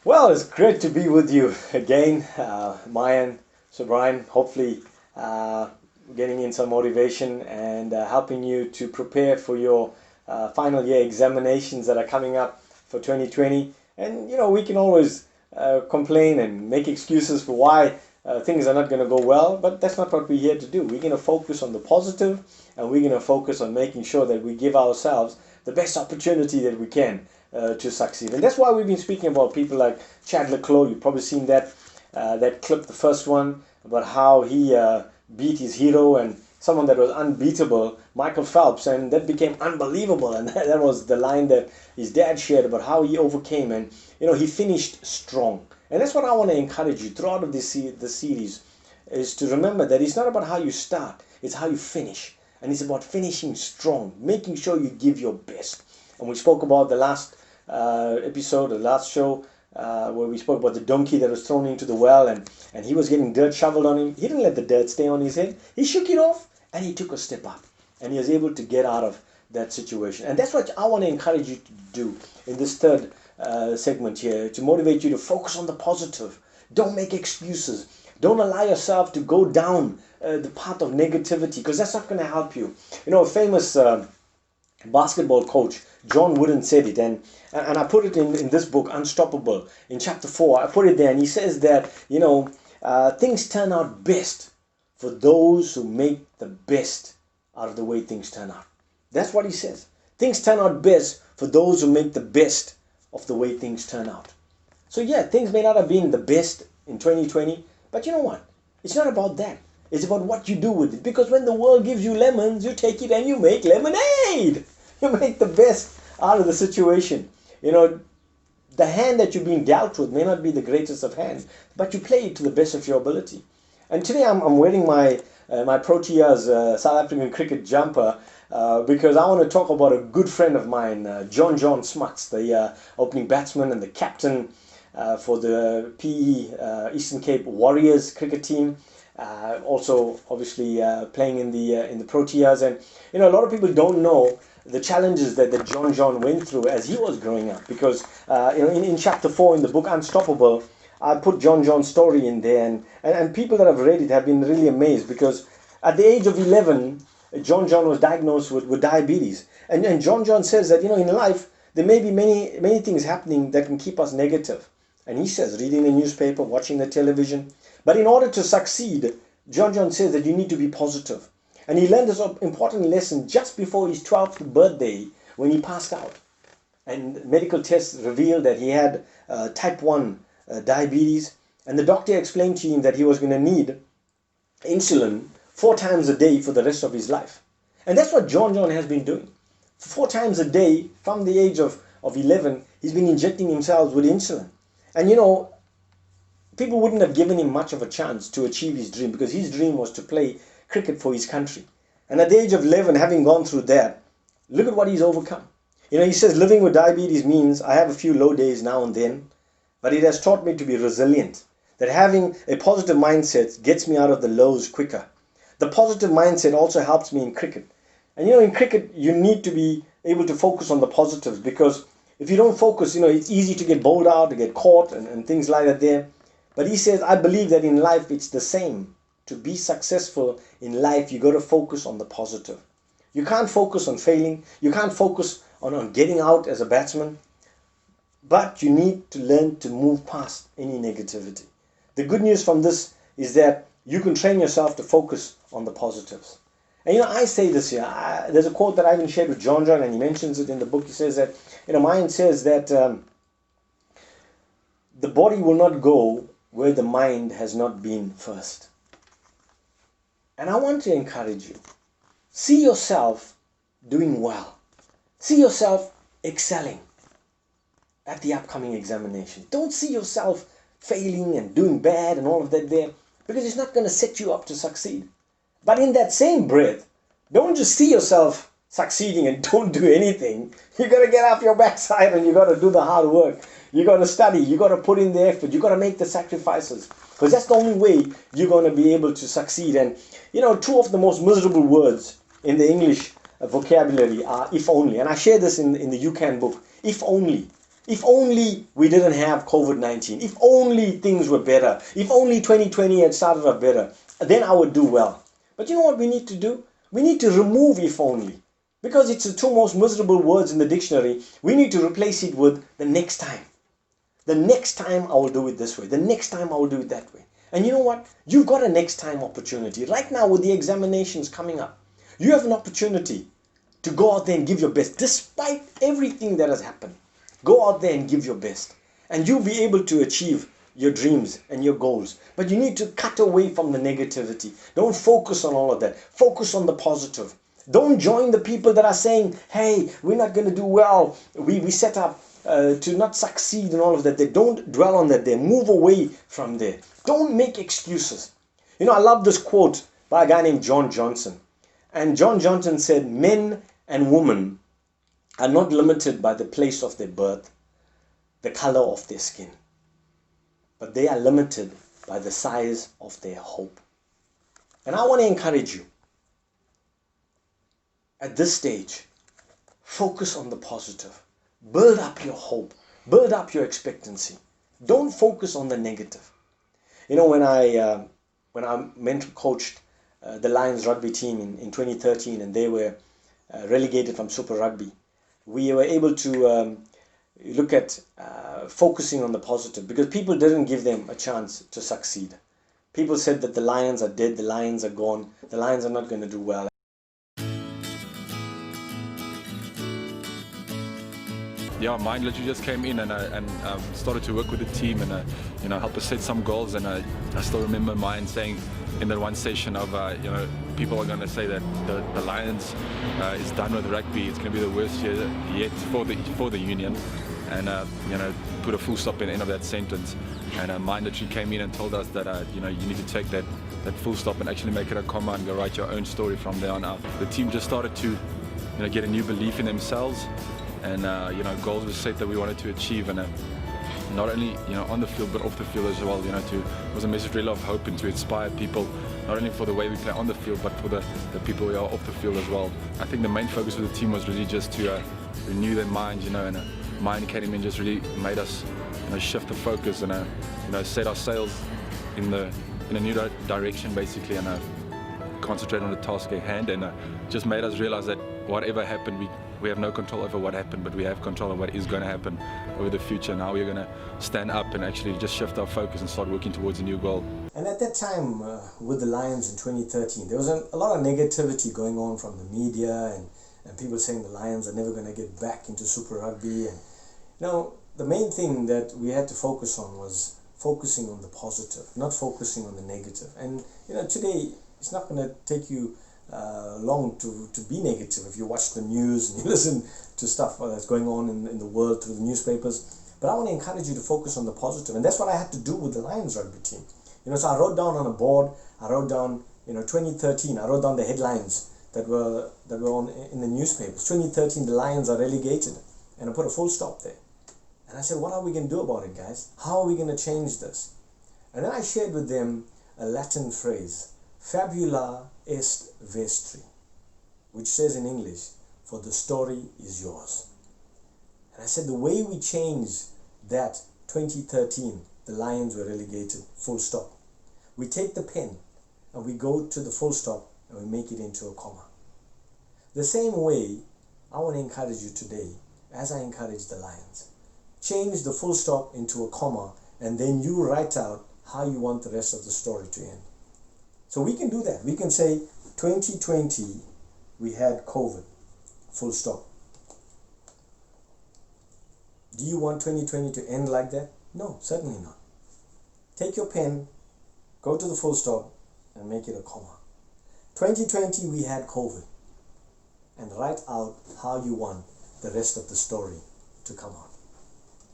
Well, it's great to be with you again, Mayan. So, Brian, hopefully uh, getting in some motivation and helping you to prepare for your final year examinations that are coming up for 2020. And, we can always complain and make excuses for why things are not going to go well, but that's not what we're here to do. We're going to focus on the positive, and we're going to focus on making sure that we give ourselves the best opportunity that we can to succeed. And that's why we've been speaking about people like Chad Leclos. You've probably seen that clip, the first one, about how he beat his hero and someone that was unbeatable, Michael Phelps, and that became unbelievable. And that was the line that his dad shared about how he overcame, and he finished strong. And that's what I want to encourage you throughout of this series, is to remember that it's not about how you start, it's how you finish. And it's about finishing strong, making sure you give your best. And we spoke about the last episode, the last show, where we spoke about the donkey that was thrown into the well, and he was getting dirt shoveled on him. He didn't let the dirt stay on his head. He shook it off and he took a step up. And he was able to get out of that situation. And that's what I want to encourage you to do in this third segment here, to motivate you to focus on the positive. Don't make excuses. Don't allow yourself to go down the path of negativity, because that's not going to help you. A famous basketball coach, John Wooden, said it, and I put it in this book, Unstoppable, in chapter 4. I put it there, and he says that, things turn out best for those who make the best out of the way things turn out. That's what he says. Things turn out best for those who make the best of the way things turn out. So yeah, things may not have been the best in 2020, but you know what? It's not about that. It's about what you do with it. Because when the world gives you lemons, you take it and you make lemonade. You make the best out of the situation. The hand that you're being dealt with may not be the greatest of hands, but you play it to the best of your ability. And today I'm wearing my Proteas South African cricket jumper because I want to talk about a good friend of mine, John Smuts, the opening batsman and the captain for the PE Eastern Cape Warriors cricket team. Also, obviously, playing in the Proteas, and a lot of people don't know the challenges that John went through as he was growing up. Because in chapter 4 in the book Unstoppable, I put John's story in there, and people that have read it have been really amazed, because at the age of 11, John was diagnosed with diabetes, and John says that in life there may be many things happening that can keep us negative, and he says reading the newspaper, watching the television. But in order to succeed, John says that you need to be positive. And he learned this important lesson just before his 12th birthday, when he passed out. And medical tests revealed that he had type 1 diabetes. And the doctor explained to him that he was going to need insulin 4 times a day for the rest of his life. And that's what John has been doing. 4 times a day, from the age of 11, he's been injecting himself with insulin. And people wouldn't have given him much of a chance to achieve his dream, because his dream was to play cricket for his country. And at the age of 11, having gone through that, look at what he's overcome. He says living with diabetes means I have a few low days now and then, but it has taught me to be resilient. That having a positive mindset gets me out of the lows quicker. The positive mindset also helps me in cricket. And in cricket, you need to be able to focus on the positives, because if you don't focus, it's easy to get bowled out, to get caught, and things like that there. But he says, I believe that in life it's the same. To be successful in life, you got to focus on the positive. You can't focus on failing. You can't focus on getting out as a batsman. But you need to learn to move past any negativity. The good news from this is that you can train yourself to focus on the positives. And I say this here. There's a quote that I even shared with John, and he mentions it in the book. He says that, Mayan says that the body will not go where the mind has not been first. And I want to encourage you. See yourself doing well. See yourself excelling at the upcoming examination. Don't see yourself failing and doing bad and all of that there, because it's not going to set you up to succeed. But in that same breath, don't just see yourself succeeding and don't do anything. You got to get off your backside and you got to do the hard work. You got to study. You got to put in the effort. You got to make the sacrifices, because that's the only way you're going to be able to succeed. And 2 of the most miserable words in the English vocabulary are if only. And I share this in the You Can book. If only. If only we didn't have COVID-19. If only things were better. If only 2020 had started off better. Then I would do well. But you know what we need to do? We need to remove if only. Because it's the two most miserable words in the dictionary. We need to replace it with the next time. The next time I will do it this way. The next time I will do it that way. And you know what? You've got a next time opportunity. Right now with the examinations coming up, you have an opportunity to go out there and give your best. Despite everything that has happened, go out there and give your best. And you'll be able to achieve your dreams and your goals. But you need to cut away from the negativity. Don't focus on all of that. Focus on the positive. Don't join the people that are saying, hey, we're not going to do well. We set up to not succeed and all of that. They don't dwell on that. They move away from there. Don't make excuses. You know, I love this quote by a guy named John Johnson. And John Johnson said, men and women are not limited by the place of their birth, the color of their skin, but they are limited by the size of their hope. And I want to encourage you, at this stage, focus on the positive. Build up your hope. Build up your expectancy. Don't focus on the negative. You know, when I mentor coached the Lions rugby team in 2013, and they were relegated from Super Rugby, we were able to look at focusing on the positive, because people didn't give them a chance to succeed. People said that the Lions are dead, the Lions are gone, the Lions are not going to do well. Yeah, mine literally just came in and started to work with the team and help us set some goals. And I still remember mine saying in that one session of people are going to say that the Lions is done with rugby. It's going to be the worst year yet for the union, and put a full stop in the end of that sentence. And mine literally came in and told us that you need to take that full stop and actually make it a comma and go write your own story from there on out. The team just started to get a new belief in themselves. And goals were set that we wanted to achieve, and not only on the field but off the field as well. It was a message really of hope and to inspire people, not only for the way we play on the field but for the people we are off the field as well. I think the main focus of the team was really just to renew their minds, and Mind Academy just really made us shift the focus and set our sails in a new direction basically, and concentrate on the task at hand, and just made us realize that whatever happened, we have no control over what happened, but we have control of what is going to happen over the future. Now we're going to stand up and actually just shift our focus and start working towards a new goal. And at that time, with the Lions in 2013, there was a lot of negativity going on from the media and people saying the Lions are never going to get back into Super Rugby. And the main thing that we had to focus on was focusing on the positive, not focusing on the negative. And today it's not going to take you long to be negative if you watch the news and you listen to stuff that's going on in the world through the newspapers. But I want to encourage you to focus on the positive, and that's what I had to do with the Lions rugby team. So I wrote down on a board, I wrote down 2013, I wrote down the headlines that were on in the newspapers. 2013, the Lions are relegated, and I put a full stop there. And I said, what are we going to do about it, guys? How are we going to change this? And then I shared with them a Latin phrase, fabula est vestri, which says in English, for the story is yours. And I said the way we changed that 2013, the Lions were relegated, full stop. We take the pen and we go to the full stop and we make it into a comma. The same way, I want to encourage you today, as I encourage the Lions. Change the full stop into a comma, and then you write out how you want the rest of the story to end. So we can do that. We can say 2020 we had COVID, full stop. Do you want 2020 to end like that? No, certainly not. Take your pen, go to the full stop and make it a comma. 2020 we had COVID, and write out how you want the rest of the story to come out.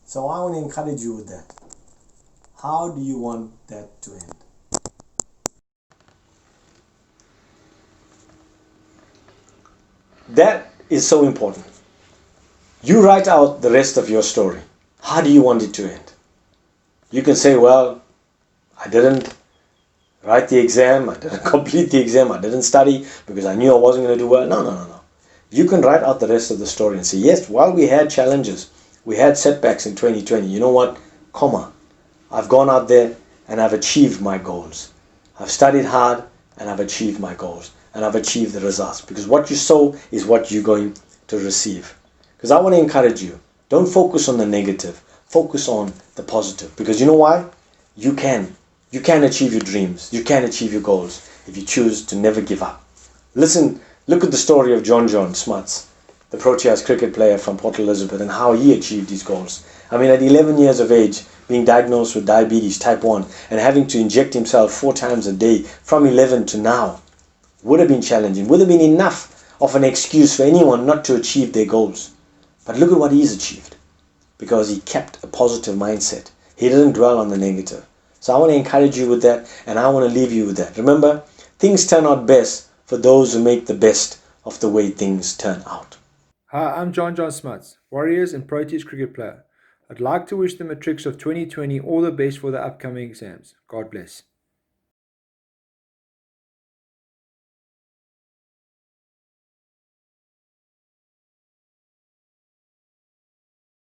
So I want to encourage you with that. How do you want that to end? That is so important. You write out the rest of your story. How do you want it to end? You can say, well, I didn't write the exam, I didn't complete the exam, I didn't study because I knew I wasn't going to do well. No. You can write out the rest of the story and say, yes, while we had challenges, We had setbacks in 2020. You know what? Comma. I've gone out there and I've achieved my goals. I've studied hard and I've achieved my goals. And I've achieved the results. Because what you sow is what you're going to receive. Because I want to encourage you. Don't focus on the negative. Focus on the positive. Because you know why? You can. You can achieve your dreams. You can achieve your goals if you choose to never give up. Listen, look at the story of John Smuts, the Proteas cricket player from Port Elizabeth, and how he achieved his goals. I mean, at 11 years of age, being diagnosed with diabetes type 1 and having to inject himself 4 times a day from 11 to now would have been challenging, would have been enough of an excuse for anyone not to achieve their goals. But look at what he's achieved, because he kept a positive mindset. He didn't dwell on the negative. So I want to encourage you with that, and I want to leave you with that. Remember, things turn out best for those who make the best of the way things turn out. Hi, I'm John Smuts, Warriors and Proteas cricket player. I'd like to wish the matrics of 2020 all the best for the upcoming exams. God bless.